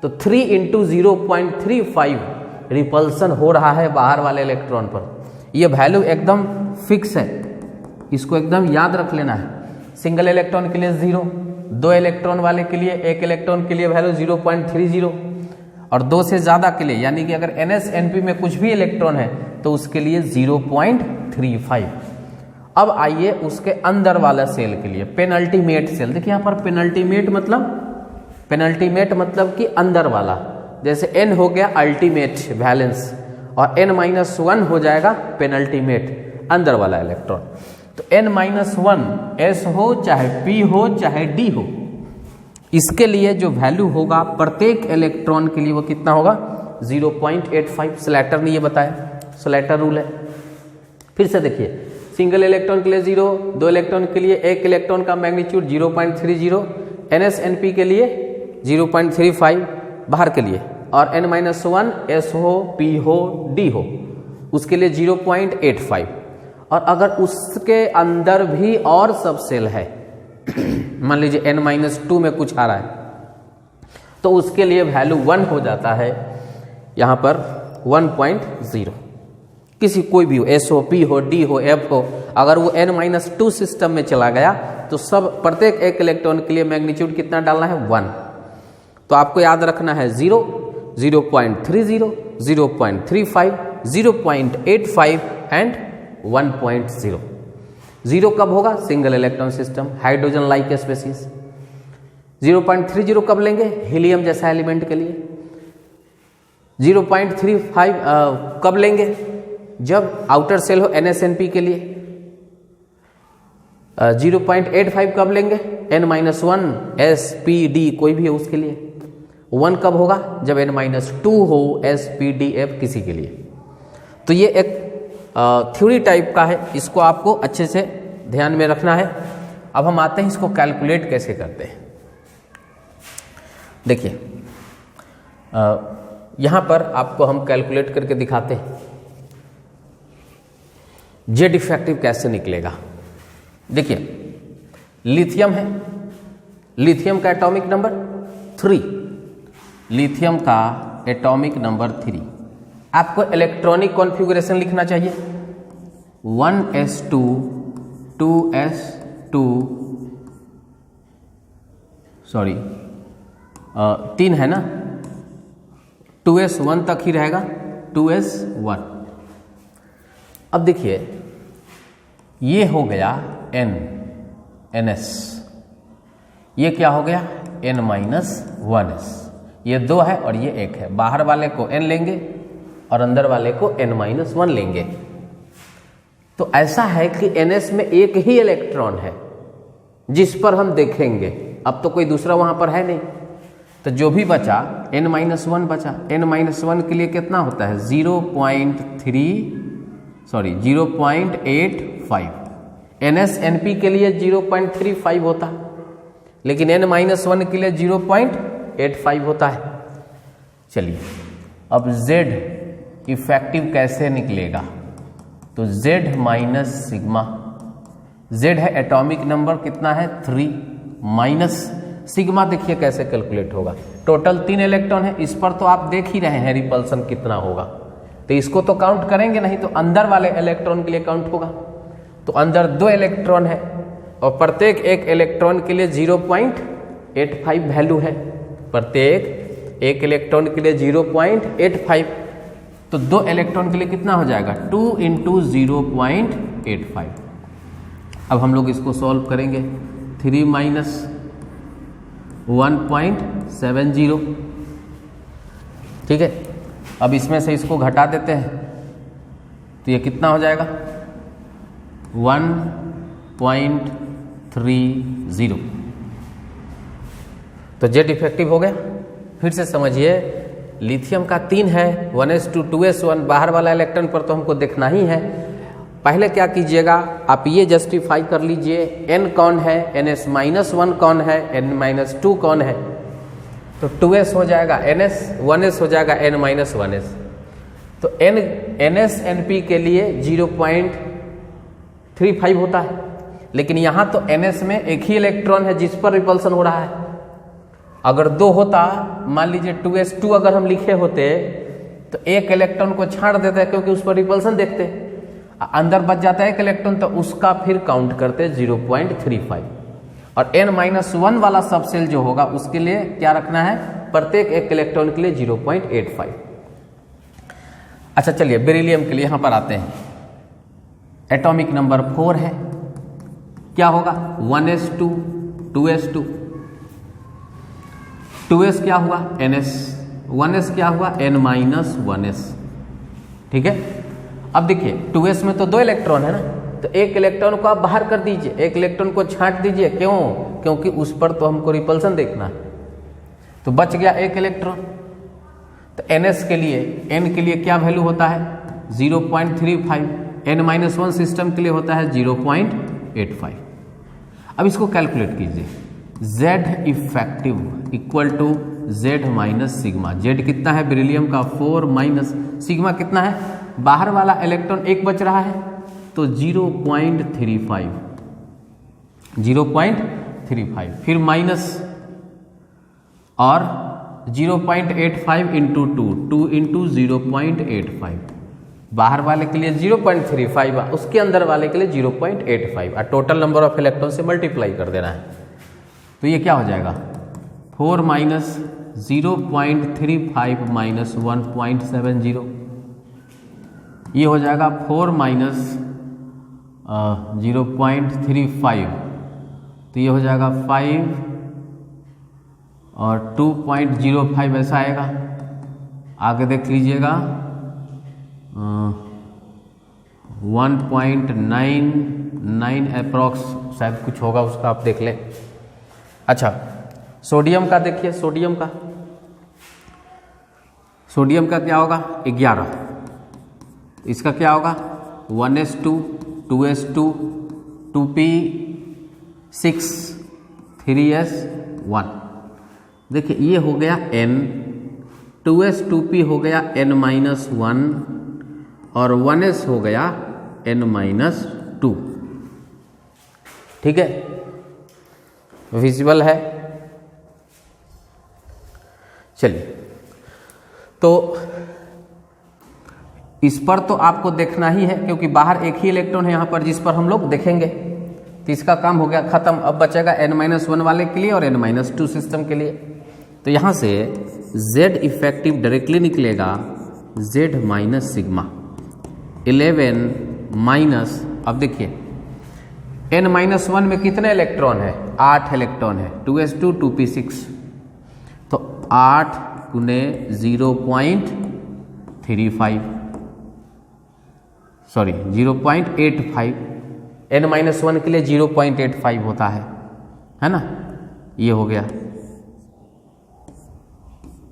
तो 3 × 0.35 रिपल्सन हो रहा है बाहर वाले इलेक्ट्रॉन पर। यह वैल्यू एकदम फिक्स है, इसको एकदम याद रख लेना है। सिंगल इलेक्ट्रॉन के लिए 0, 2 इलेक्ट्रॉन वाले के लिए, एक इलेक्ट्रॉन के लिए वैल्यू 0.30, और 2 से ज्यादा के लिए, यानी कि अगर NS NP में कुछ भी इलेक्ट्रॉन है तो उसके लिए 0.35। अब आइए उसके अंदर वाला सेल के लिए, पेनल्टीमेट सेल। देखिए यहां पर पेनल्टीमेट मतलब कि अंदर वाला, जैसे N हो गया अल्टीमेट वैलेंस और N-1 हो जाएगा पेनल्टीमेट, अंदर वाला इलेक्ट्रॉन। तो N-1 S हो चाहे P हो चाहे D हो, इसके लिए जो वैल्यू होगा प्रत्येक इलेक्ट्रॉन के लिए वो कितना होगा 0.85। स्लैटर ने ये बताया, स्लैटर रूल है। फिर से देखिए, सिंगल इलेक्ट्रॉन के लिए 0, 2 इलेक्ट्रॉन के लिए एक इलेक्ट्रॉन का मैग्नीट्यूड 0.30, NS NP के लिए 0.35 बाहर के लिए, और N-1 S हो P हो D हो उसके लिए 0.85। और अगर उसके अंदर भी और सब सेल है, मान लीजिए N-2 में कुछ आ रहा है, तो उसके लिए वैल्यू 1 हो जाता है, यहां पर 1.0। किसी कोई भी हो, S हो P हो D हो F हो, अगर वो N-2 सिस्टम में चला गया तो सब प्रत्येक एक इलेक्ट्रॉन के लिए मैग्नीट्यूड कितना डालना है 1। तो आपको याद रखना है 0, 0.30, 0.35, 0.85 एंड 1.0। 0 कब होगा? Single electron system, hydrogen like species. 0.30 कब लेंगे? हीलियम जैसा एलिमेंट के लिए। 0.35 कब लेंगे? जब आउटर सेल हो NSNP के लिए। 0.85 कब लेंगे? N-1 SPD कोई भी हो उसके लिए। 1 कब होगा? जब N-2 हो SPDF किसी के लिए। तो ये एक थ्योरी टाइप का है, इसको आपको अच्छे से ध्यान में रखना है। अब हम आते हैं इसको कैलकुलेट कैसे करते हैं। देखिए यहां पर आपको हम कैलकुलेट करके दिखाते हैं जेड इफेक्टिव कैसे निकलेगा। देखिए लिथियम है, लिथियम का एटॉमिक नंबर 3, लिथियम का एटॉमिक नंबर 3। आपको इलेक्ट्रॉनिक कॉन्फ़िगरेशन लिखना चाहिए 1s2 2s2 सॉरी 3 है ना, 2s1 तक ही रहेगा 2s1। अब देखिए ये हो गया ns, ये क्या हो गया n-1s। ये 2 है और ये 1 है, बाहर वाले को n लेंगे और अंदर वाले को n-1 लेंगे। तो ऐसा है कि ns में एक ही इलेक्ट्रॉन है जिस पर हम देखेंगे, अब तो कोई दूसरा वहां पर है नहीं। तो जो भी बचा n-1 बचा, n-1 के लिए कितना होता है 0.85। NSNP के लिए 0.35 होता है, लेकिन n-1 के लिए 0.85 होता है। चलिए अब Z इफेक्टिव कैसे निकलेगा? तो Z माइनस सिग्मा, Z है एटॉमिक नंबर कितना है 3, माइनस सिग्मा देखिए कैसे कैलकुलेट होगा। टोटल 3 इलेक्ट्रॉन है, इस पर तो आप देख ही रहे हैं रिपल्सन कितना होगा, तो इसको तो काउंट करेंगे नहीं, तो अंदर वाले इलेक्ट्रॉन के लिए काउंट होगा। तो अंदर 2 इलेक्ट्रॉन है और प्रत्येक एक इलेक्ट्रॉन के लिए 0.85 वैल्यू है, प्रत्येक एक इलेक्ट्रॉन के लिए 0.85। तो 2 इलेक्ट्रॉन के लिए कितना हो जाएगा 2 × 0.85। अब हम लोग इसको सॉल्व करेंगे 3 - 1.70, ठीक है। अब इसमें से इसको घटा देते हैं तो ये कितना हो जाएगा 1.30। तो जेड इफेक्टिव हो गया। फिर से समझिए लिथियम का 3 है, 1s2 2s1, बाहर वाला इलेक्ट्रॉन पर तो हमको देखना ही है। पहले क्या कीजिएगा आप ये जस्टिफाई कर लीजिए n कौन है, ns-1 कौन है, n-2 कौन है। तो 2s हो जाएगा ns, 1s हो जाएगा n-1s। तो NSNP के लिए 0.35 होता है, लेकिन यहाँ तो ns में एक ही इलेक्ट्रॉन है जिस पर रिपल्सन हो रहा है। अगर 2 होता, मान लीजिए 2s2 अगर हम लिखे होते तो एक इलेक्ट्रॉन को छाड़ देते क्योंकि उस पर रिपल्सन देखते, अंदर बच जाता है एक इलेक्ट्रॉन, तो उसका फिर काउंट करते 0.35। और n-1 वाला सबसेल जो होगा उसके लिए क्या रखना है, प्रत्येक एक इलेक्ट्रॉन के लिए 0.85। अच्छा चलिए बेरिलियम के लिए यहां पर आते हैं। एटॉमिक नंबर 4 है, क्या होगा 1s2 2s2, 2s क्या हुआ ns, 1s क्या हुआ n-1s, ठीक है। अब देखिए 2s में तो 2 इलेक्ट्रॉन है ना, तो एक इलेक्ट्रॉन को आप बाहर कर दीजिए, एक इलेक्ट्रॉन को छांट दीजिए, क्यों? क्योंकि उस पर तो हमको रिपल्सन देखना है। तो बच गया एक इलेक्ट्रॉन। तो ns के लिए, n के लिए क्या वैल्यू होता है 0.35, n-1 सिस्टम के लिए होता है 0.85। अब इसको कैलकुलेट कीजिए, Z effective equal to Z minus sigma. Z कितना है बेरिलियम का 4 माइनस सिग्मा कितना है, बाहर वाला इलेक्ट्रॉन 1 बच रहा है तो 0.35, 0.35 फिर माइनस और 0.85 × 2 × 0.85, बाहर वाले के लिए 0.35 उसके अंदर वाले के लिए 0.85 और टोटल नंबर ऑफ इलेक्ट्रॉन से मल्टीप्लाई कर देना है। तो ये क्या हो जाएगा 4 माइनस 0.35 माइनस 1.70, ये हो जाएगा 4 माइनस 0.35, तो ये हो जाएगा और 2.05 ऐसा आएगा। आगे देख लीजिएगा 1.99 अप्रॉक्स शायद कुछ होगा उसका, आप देख लें। अच्छा, सोडियम का देखिए, सोडियम का क्या होगा 11, इसका क्या होगा 1s2 2s2 2p6 3s1। देखिए ये हो गया n, 2s 2p हो गया n-1 और 1s हो गया n-2। ठीक है, विजिबल है। चलिए, तो इस पर तो आपको देखना ही है क्योंकि बाहर एक ही इलेक्ट्रॉन है यहाँ पर जिस पर हम लोग देखेंगे, तो इसका काम हो गया खत्म। अब बचेगा n-1 वाले के लिए और n-2 सिस्टम के लिए। तो यहाँ से Z इफेक्टिव डायरेक्टली निकलेगा Z माइनस सिग्मा 11 माइनस, अब देखिए n-1 में कितने इलेक्ट्रॉन है 8 इलेक्ट्रॉन है, 2s2 2p6, तो 8 गुने 0.35 सॉरी 0.85, n-1 के लिए 0.85 होता है ना, ये हो गया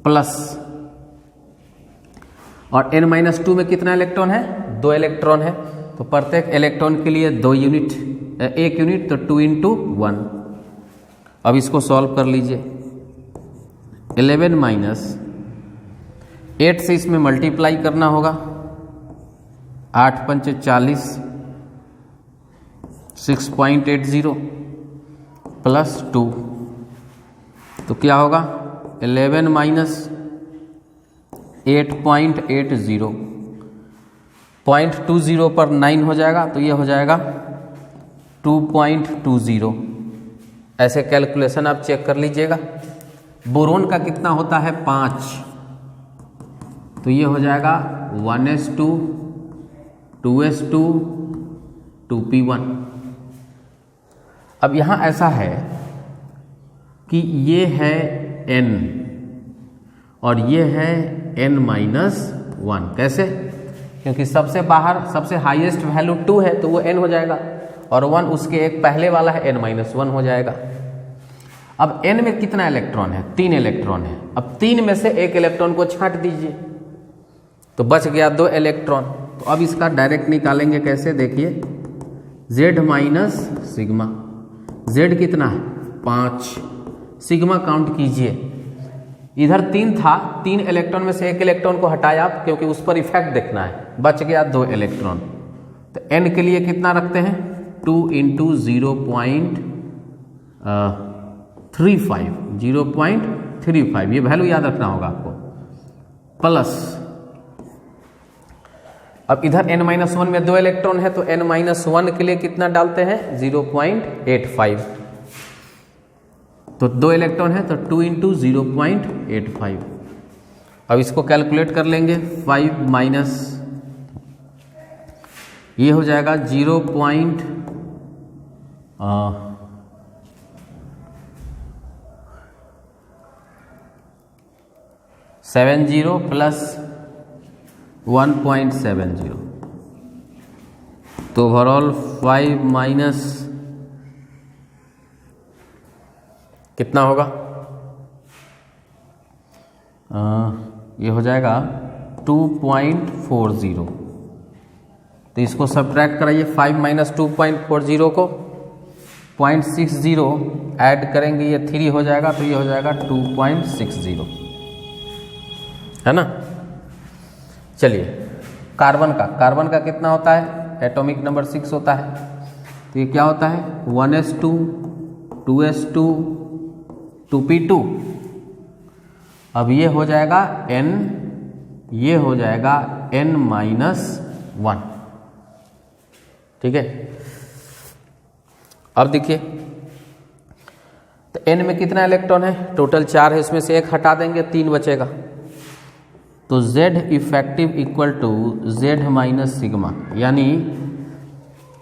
प्लस। और n-2 में कितना इलेक्ट्रॉन है 2 इलेक्ट्रॉन है, तो प्रत्येक इलेक्ट्रॉन के लिए 2 यूनिट, 1 यूनिट, तो 2 × 1। अब इसको सॉल्व कर लीजिए, 11 माइनस 8 से इसमें मल्टीप्लाई करना होगा, 8 पंचे 40, 6.80 प्लस 2, तो क्या होगा 11 माइनस 8.80, 0.20 पर 9 हो जाएगा, तो ये हो जाएगा 2.20। ऐसे कैलकुलेशन आप चेक कर लीजिएगा। बोरोन का कितना होता है 5, तो ये हो जाएगा 1s2 2s2 2p1। अब यहाँ ऐसा है कि ये है n और ये है n-1। कैसे? क्योंकि सबसे बाहर सबसे हाईएस्ट वैल्यू 2 है तो वो n हो जाएगा और 1 उसके एक पहले वाला है n-1 हो जाएगा। अब n में कितना इलेक्ट्रॉन है 3 इलेक्ट्रॉन है। अब 3 में से एक इलेक्ट्रॉन को छांट दीजिए तो बच गया 2 इलेक्ट्रॉन। तो अब इसका डायरेक्ट निकालेंगे कैसे, देखिए Z माइनस सिग्मा, Z कितना है 5, सिग्मा काउंट कीजिए, इधर 3 था, 3 इलेक्ट्रॉन में से एक इलेक्ट्रॉन को हटाया क्योंकि उस पर इफेक्ट देखना है, बच गया 2 इलेक्ट्रॉन। तो n के लिए कितना रखते हैं 2 × 0.35, ये वैल्यू याद रखना होगा आपको, प्लस अब इधर n-1 में 2 इलेक्ट्रॉन है तो n-1 के लिए कितना डालते हैं 0.85, तो 2 इलेक्ट्रॉन है तो 2 × 0.85। अब इसको कैलकुलेट कर लेंगे, 5 माइनस ये हो जाएगा 0.70 प्लस 1.70, तो ओवरऑल 5 माइनस कितना होगा, ये हो जाएगा 2.40। तो इसको सब्ट्रैक्ट कराइए, 5 माइनस 2.40 को 0.60 ऐड करेंगे, ये 3 हो जाएगा, तो ये हो जाएगा 2.60, है ना। चलिए कार्बन का कितना होता है, एटॉमिक नंबर 6 होता है, तो ये क्या होता है 1s2 2s2 2p2। अब ये हो जाएगा n, ये हो जाएगा n-1, ठीक है। अब देखिए तो n में कितना इलेक्ट्रॉन है, टोटल 4 है, इसमें से एक हटा देंगे 3 बचेगा, तो Z effective equal to Z minus sigma, यानी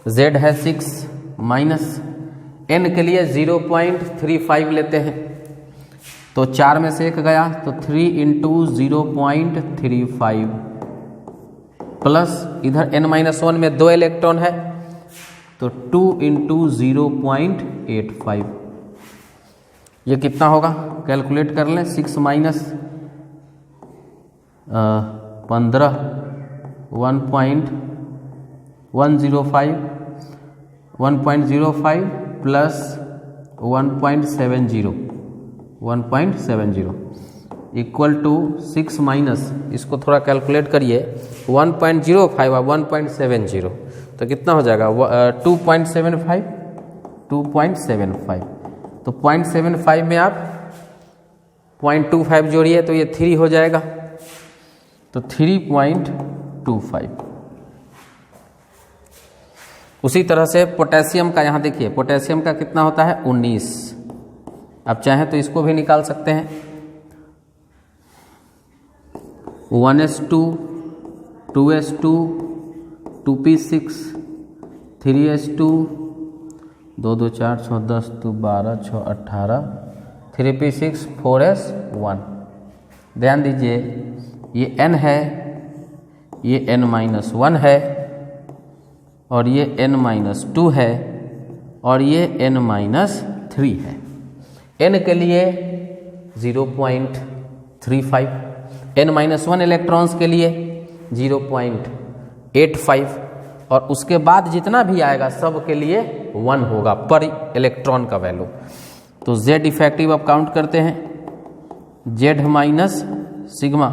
Z है 6 माइनस n के लिए 0.35 लेते हैं, तो तो 4 में से 1 गया तो 3 इंटू 0.35 प्लस इधर n-1 में 2 इलेक्ट्रॉन है तो 2 इंटू 0.85। ये कितना होगा कैलकुलेट कर लें। 6 minus 15 1.05 plus 1.70 equal to 6 minus इसको थोड़ा कैलकुलेट करिए 1.05 और 1.70 तो कितना हो जाएगा 2.75 तो 0.75 में आप 0.25 जोड़िए तो ये 3 हो जाएगा तो 3.25। उसी तरह से पोटेशियम का यहाँ देखिए पोटेशियम का कितना होता है 19। आप चाहें तो इसको भी निकाल सकते हैं 1s2 2s2 2p6 3s2 2 2 4 6 10 2 12 6 18 3p6 4s1। ध्यान दीजिए ये n है ये n-1 है और ये n-2 है और ये n-3 है। n के लिए 0.35 n-1 इलेक्ट्रॉन्स के लिए 0.85 और उसके बाद जितना भी आएगा सब के लिए 1 होगा पर इलेक्ट्रॉन का वैल्यू। तो Z इफेक्टिव अब काउंट करते हैं Z माइनस सिग्मा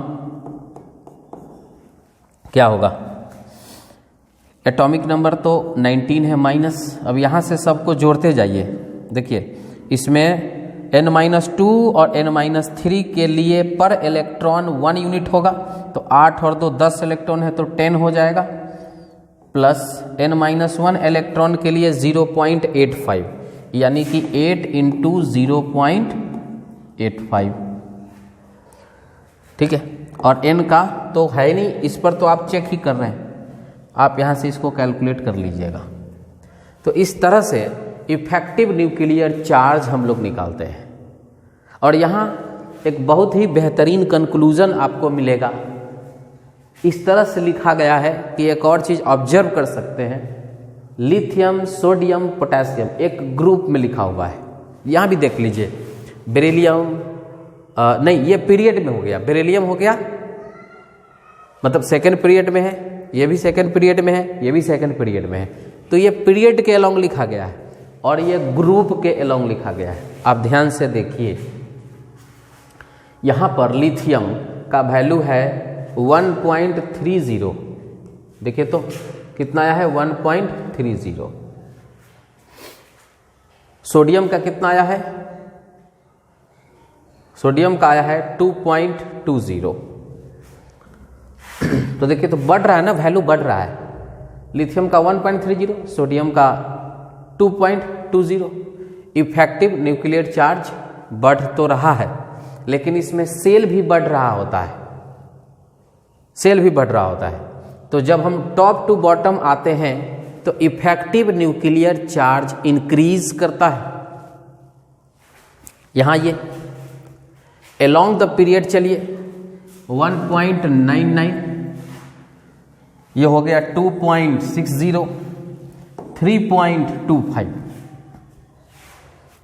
क्या होगा। एटॉमिक नंबर तो 19 है माइनस। अब यहाँ से सबको जोड़ते जाइए। देखिए इसमें n-2 और n-3 के लिए पर इलेक्ट्रॉन 1 यूनिट होगा तो 8 और 2 10 इलेक्ट्रॉन है तो 10 हो जाएगा प्लस n-1 इलेक्ट्रॉन के लिए 0.85 यानी कि 8 इंटू 0.85। ठीक है और n का तो है नहीं इस पर तो आप चेक ही कर रहे हैं आप यहाँ से इसको कैलकुलेट कर लीजिएगा। तो इस तरह से इफेक्टिव न्यूक्लियर चार्ज हम लोग निकालते हैं और यहाँ एक बहुत ही बेहतरीन कंक्लूजन आपको मिलेगा। इस तरह से लिखा गया है कि एक और चीज़ ऑब्जर्व कर सकते हैं लिथियम सोडियम पोटेशियम एक ग्रुप में लिखा हुआ है। यहाँ भी देख लीजिए बेरिलियम नहीं ये पीरियड में हो गया बेरिलियम हो गया मतलब सेकेंड पीरियड में है ये भी सेकेंड पीरियड में है ये भी सेकेंड पीरियड में है तो ये पीरियड के अलोंग लिखा गया है और ये ग्रुप के अलोंग लिखा गया है। आप ध्यान से देखिए यहाँ पर लिथियम का वैल्यू है 1.30 देखिए तो कितना आया है 1.30। सोडियम का कितना आया है सोडियम का आया है 2.20। तो देखिए तो बढ़ रहा है ना वैल्यू बढ़ रहा है लिथियम का 1.30 सोडियम का 2.20। इफेक्टिव न्यूक्लियर चार्ज बढ़ तो रहा है लेकिन इसमें सेल भी बढ़ रहा होता है तो जब हम टॉप टू बॉटम आते हैं तो इफेक्टिव न्यूक्लियर चार्ज इंक्रीज करता है। यहां ये अलोंग द पीरियड चलिए 1.99 ये हो गया 2.60 3.25।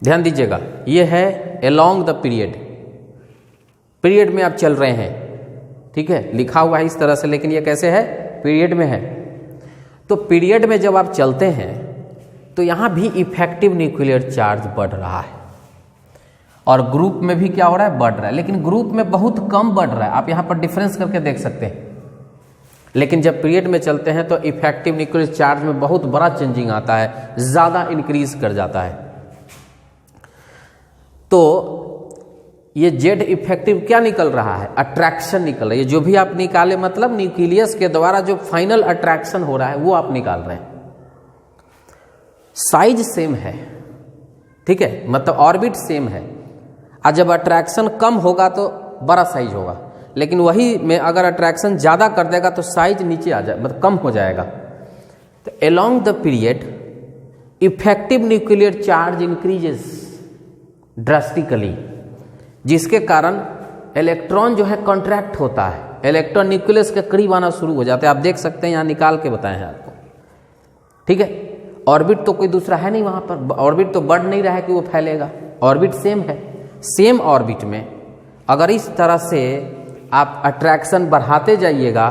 ध्यान दीजिएगा ये है अलोंग द पीरियड में आप चल रहे हैं। ठीक है लिखा हुआ है इस तरह से लेकिन ये कैसे है पीरियड में है। तो पीरियड में जब आप चलते हैं तो यहां भी इफेक्टिव न्यूक्लियर चार्ज बढ़ रहा है और ग्रुप में भी क्या हो रहा है बढ़ रहा है लेकिन ग्रुप में बहुत कम बढ़ रहा है। आप यहां पर डिफरेंस करके देख सकते हैं लेकिन जब पीरियड में चलते हैं तो इफेक्टिव न्यूक्लियर चार्ज में बहुत बड़ा चेंजिंग आता है ज्यादा इंक्रीज कर जाता है। तो ये जेड इफेक्टिव क्या निकल रहा है अट्रैक्शन निकल रहा है। ये जो भी आप निकाले मतलब न्यूक्लियस के द्वारा जो फाइनल अट्रैक्शन हो रहा है वो आप निकाल रहे हैं। साइज सेम है ठीक है मतलब ऑर्बिट सेम है और जब अट्रैक्शन कम होगा तो बड़ा साइज होगा लेकिन वही में अगर अट्रैक्शन ज़्यादा कर देगा तो साइज नीचे आ जाए मतलब कम हो जाएगा। तो along the period effective nuclear charge increases drastically जिसके कारण इलेक्ट्रॉन जो है कॉन्ट्रैक्ट होता है, इलेक्ट्रॉन न्यूक्लियस के करीब आना शुरू हो जाता है। आप देख सकते हैं, यहाँ निकाल के बताए हैं आपको, ठीक है। ऑर्बिट तो कोई दूसरा है नहीं वहाँ पर, ऑर्बिट तो बढ़ नहीं रहा है कि वो फैलेगा, ऑर्बिट सेम है। सेम ऑर्बिट में अगर इस तरह से आप अट्रैक्शन बढ़ाते जाइएगा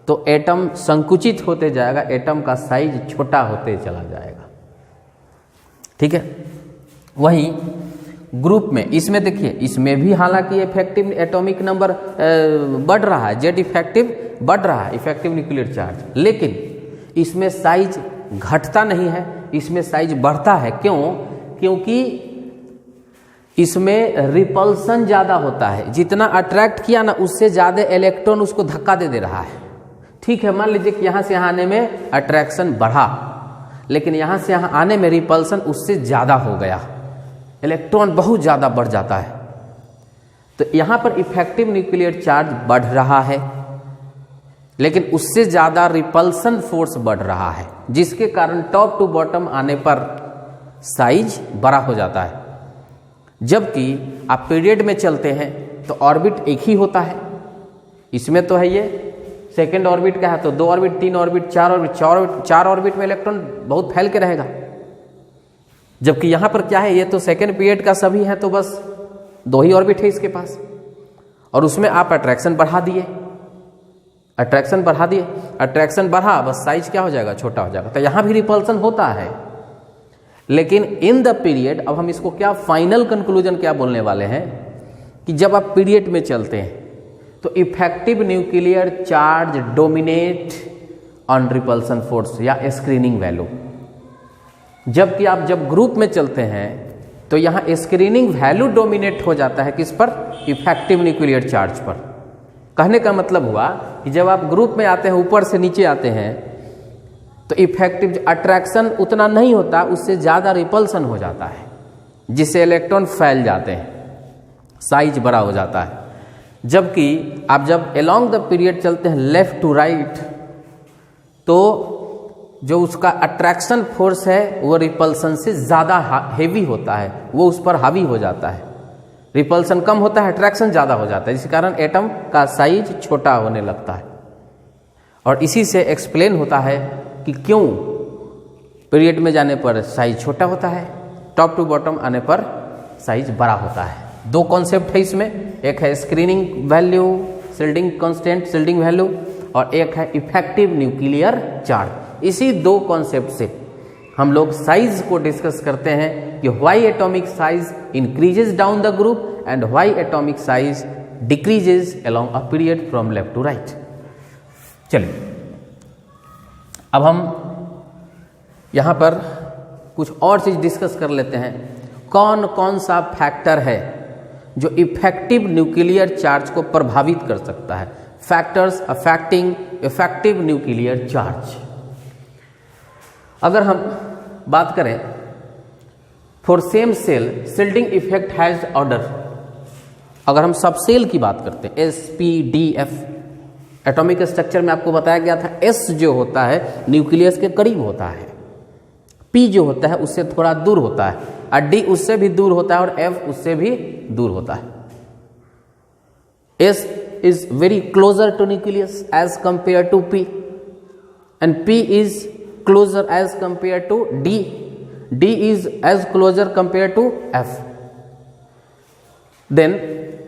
तो एटम संकुचित होते जाएगा, एटम का साइज छोटा होते चला जाएगा, ठीक है। वहीं ग्रुप में, इसमें देखिए, इसमें भी हालांकि इफेक्टिव एटॉमिक नंबर बढ़ रहा है, जेड इफेक्टिव बढ़ रहा है, इफेक्टिव न्यूक्लियर चार्ज, लेकिन इसमें साइज घटता नहीं है, इसमें साइज बढ़ता है। क्यों? क्योंकि इसमें रिपल्सन ज़्यादा होता है, जितना अट्रैक्ट किया ना उससे ज़्यादा इलेक्ट्रॉन उसको धक्का दे रहा है, ठीक है। मान लीजिए कि यहाँ से यहाँ आने में अट्रैक्शन बढ़ा, लेकिन यहाँ से यहाँ आने में रिपल्सन उससे ज़्यादा हो गया, इलेक्ट्रॉन बहुत ज़्यादा बढ़ जाता है। तो यहाँ पर इफेक्टिव न्यूक्लियर चार्ज बढ़ रहा है, लेकिन उससे ज़्यादा रिपल्सन फोर्स बढ़ रहा है, जिसके कारण टॉप टू बॉटम आने पर साइज बड़ा हो जाता है। जबकि आप पीरियड में चलते हैं तो ऑर्बिट एक ही होता है, इसमें तो है ये सेकेंड ऑर्बिट का है, तो 2 ऑर्बिट, 3 ऑर्बिट, 4 ऑर्बिट, 4 ऑर्बिट में इलेक्ट्रॉन बहुत फैल के रहेगा। जबकि यहाँ पर क्या है, ये तो सेकेंड पीरियड का सभी है, तो बस 2 ही ऑर्बिट है इसके पास, और उसमें आप अट्रैक्शन बढ़ा दिए, अट्रैक्शन बढ़ा, बस साइज क्या हो जाएगा, छोटा हो जाएगा। तो यहाँ भी रिपल्सन होता है, लेकिन इन द पीरियड, अब हम इसको क्या फाइनल कंक्लूजन क्या बोलने वाले हैं कि जब आप पीरियड में चलते हैं तो effective nuclear charge dominate on repulsion force या स्क्रीनिंग वैल्यू। जबकि आप जब ग्रुप में चलते हैं तो यहाँ स्क्रीनिंग वैल्यू डोमिनेट हो जाता है, किस पर, इफेक्टिव न्यूक्लियर चार्ज पर। कहने का मतलब हुआ कि जब आप ग्रुप में आते हैं, ऊपर से नीचे आते हैं, तो इफेक्टिव अट्रैक्शन उतना नहीं होता, उससे ज़्यादा रिपल्सन हो जाता है, जिससे इलेक्ट्रॉन फैल जाते हैं, साइज बड़ा हो जाता है। जबकि आप जब अलोंग द पीरियड चलते हैं लेफ्ट टू राइट, तो जो उसका अट्रैक्शन फोर्स है वो रिपल्सन से ज़्यादा हेवी होता है, वो उस पर हावी हो जाता है। रिपल्सन कम होता है, अट्रैक्शन ज़्यादा हो जाता है, इस कारण एटम का साइज छोटा होने लगता है। और इसी से एक्सप्लेन होता है कि क्यों पीरियड में जाने पर साइज छोटा होता है, टॉप टू बॉटम आने पर साइज बड़ा होता है। 2 कॉन्सेप्ट है इसमें, एक है screening value, shielding constant, shielding value, और एक है इफेक्टिव न्यूक्लियर चार्ज। इसी 2 कॉन्सेप्ट से हम लोग साइज को डिस्कस करते हैं कि why atomic size increases down the group and why atomic size decreases along a period from left to right. चलिए अब हम यहाँ पर कुछ और चीज डिस्कस कर लेते हैं। कौन कौन सा फैक्टर है जो इफेक्टिव न्यूक्लियर चार्ज को प्रभावित कर सकता है, factors affecting effective nuclear charge. अगर हम बात करें for same shell shielding effect has order, अगर हम सब सेल की बात करते हैं, SPDF, एटॉमिक स्ट्रक्चर में आपको बताया गया था, S जो होता है न्यूक्लियस के करीब होता है, P जो होता है उससे थोड़ा दूर होता है, और D उससे भी दूर होता है, और F उससे भी दूर होता है। S is very closer to nucleus as compared to P, and P is closer as compared to D. D is as closer compared to F. Then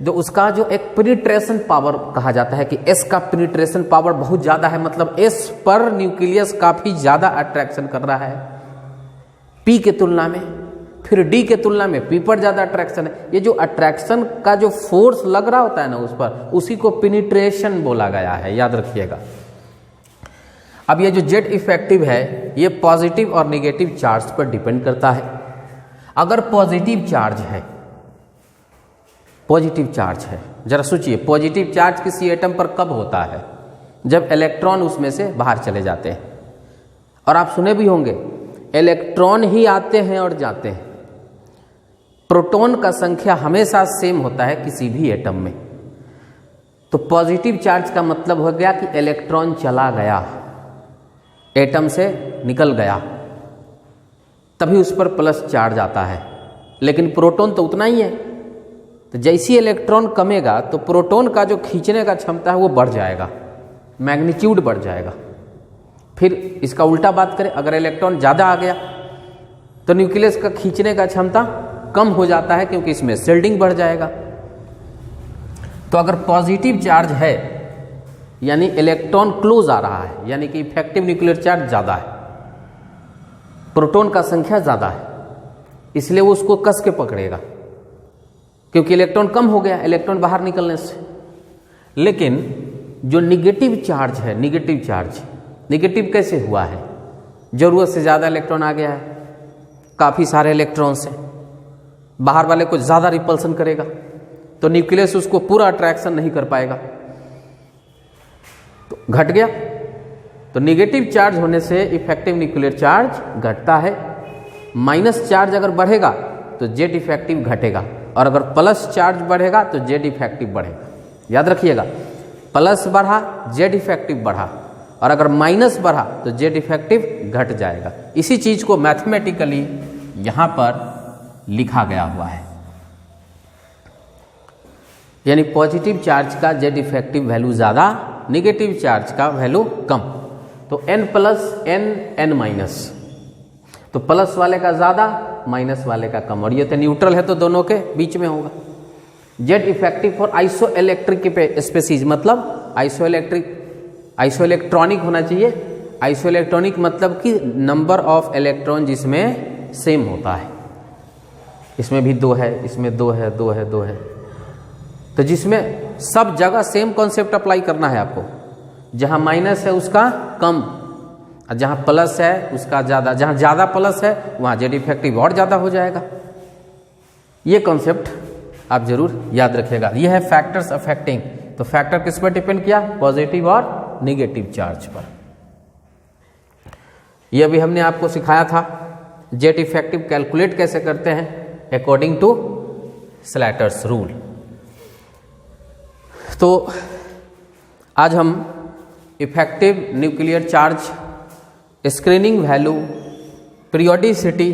जो उसका जो एक पेनिट्रेशन पावर कहा जाता है कि S का पेनिट्रेशन पावर बहुत ज्यादा है, मतलब S पर न्यूक्लियस काफी ज्यादा अट्रैक्शन कर रहा है P के तुलना में, फिर D के तुलना में P पर ज्यादा अट्रैक्शन है। ये जो अट्रैक्शन का जो फोर्स लग रहा होता है ना उस पर, उसी को पेनिट्रेशन बोला गया है, याद रखिएगा। अब ये जो जेड इफेक्टिव है ये पॉजिटिव और नेगेटिव चार्ज पर डिपेंड करता है। अगर पॉजिटिव चार्ज है, पॉजिटिव चार्ज है, जरा सोचिए पॉजिटिव चार्ज किसी एटम पर कब होता है, जब इलेक्ट्रॉन उसमें से बाहर चले जाते हैं। और आप सुने भी होंगे इलेक्ट्रॉन ही आते हैं और जाते हैं, प्रोटॉन का संख्या हमेशा सेम होता है किसी भी एटम में। तो पॉजिटिव चार्ज का मतलब हो गया कि इलेक्ट्रॉन चला गया, एटम से निकल गया, तभी उस पर प्लस चार्ज आता है। लेकिन प्रोटॉन तो उतना ही है, तो जैसी इलेक्ट्रॉन कमेगा तो प्रोटॉन का जो खींचने का क्षमता है वो बढ़ जाएगा, मैग्नीट्यूड बढ़ जाएगा। फिर इसका उल्टा बात करें, अगर इलेक्ट्रॉन ज़्यादा आ गया तो न्यूक्लियस का खींचने का क्षमता कम हो जाता है, क्योंकि इसमें शिल्डिंग बढ़ जाएगा। तो अगर पॉजिटिव चार्ज है यानी इलेक्ट्रॉन क्लोज आ रहा है, यानी कि इफेक्टिव न्यूक्लियर चार्ज ज़्यादा है, प्रोटॉन का संख्या ज़्यादा है, इसलिए वो उसको कस के पकड़ेगा, क्योंकि इलेक्ट्रॉन कम हो गया इलेक्ट्रॉन बाहर निकलने से। लेकिन जो निगेटिव चार्ज है, निगेटिव कैसे हुआ है? जरूरत से ज़्यादा इलेक्ट्रॉन आ गया है, काफ़ी सारे इलेक्ट्रॉन से, बाहर वाले को ज़्यादा रिपल्सन करेगा, तो न्यूक्लियस उसको पूरा अट्रैक्शन नहीं कर पाएगा, तो घट गया। तो निगेटिव चार्ज होने से इफेक्टिव न्यूक्लियर चार्ज घटता है। माइनस चार्ज अगर बढ़ेगा तो जेड इफेक्टिव घटेगा, और अगर प्लस चार्ज बढ़ेगा तो जेड इफेक्टिव बढ़ेगा। याद रखिएगा, प्लस बढ़ा जेड इफेक्टिव बढ़ा, और अगर माइनस बढ़ा तो जेड इफेक्टिव घट जाएगा। इसी चीज को मैथमेटिकली यहां पर लिखा गया हुआ है, यानी पॉजिटिव चार्ज का जेड इफेक्टिव वैल्यू ज्यादा, निगेटिव चार्ज का वैल्यू कम। तो n प्लस n माइनस, तो प्लस वाले का ज्यादा, माइनस वाले का कम, और ये तो न्यूट्रल है तो दोनों के बीच में होगा। Z effective for isoelectric species, मतलब आइसोइलेक्ट्रॉनिक होना चाहिए। आइसोइलेक्ट्रॉनिक मतलब कि नंबर ऑफ इलेक्ट्रॉन जिसमें सेम होता है, इसमें भी 2 है, इसमें 2 है, 2 है, 2 है, तो जिसमें सब जगह सेम कॉन्सेप्ट अप्लाई करना है आपको। जहां माइनस है उसका कम, और जहां प्लस है उसका ज्यादा। जहां ज्यादा प्लस है वहां जेड इफेक्टिव और ज्यादा हो जाएगा। ये कॉन्सेप्ट आप जरूर याद रखिएगा। ये है फैक्टर्स अफेक्टिंग। तो फैक्टर किस पर डिपेंड किया? पॉजिटिव और नेगेटिव चार्ज पर। यह भी हमने आपको सिखाया था जेड इफेक्टिव कैलकुलेट कैसे करते हैं अकॉर्डिंग टू स्लैटर्स रूल। तो आज हम effective nuclear charge, screening value, periodicity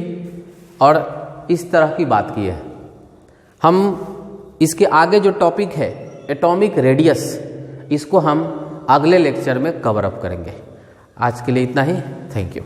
और इस तरह की बात की है। हम इसके आगे जो टॉपिक है एटॉमिक रेडियस, इसको हम अगले लेक्चर में कवर अप करेंगे। आज के लिए इतना ही। Thank you.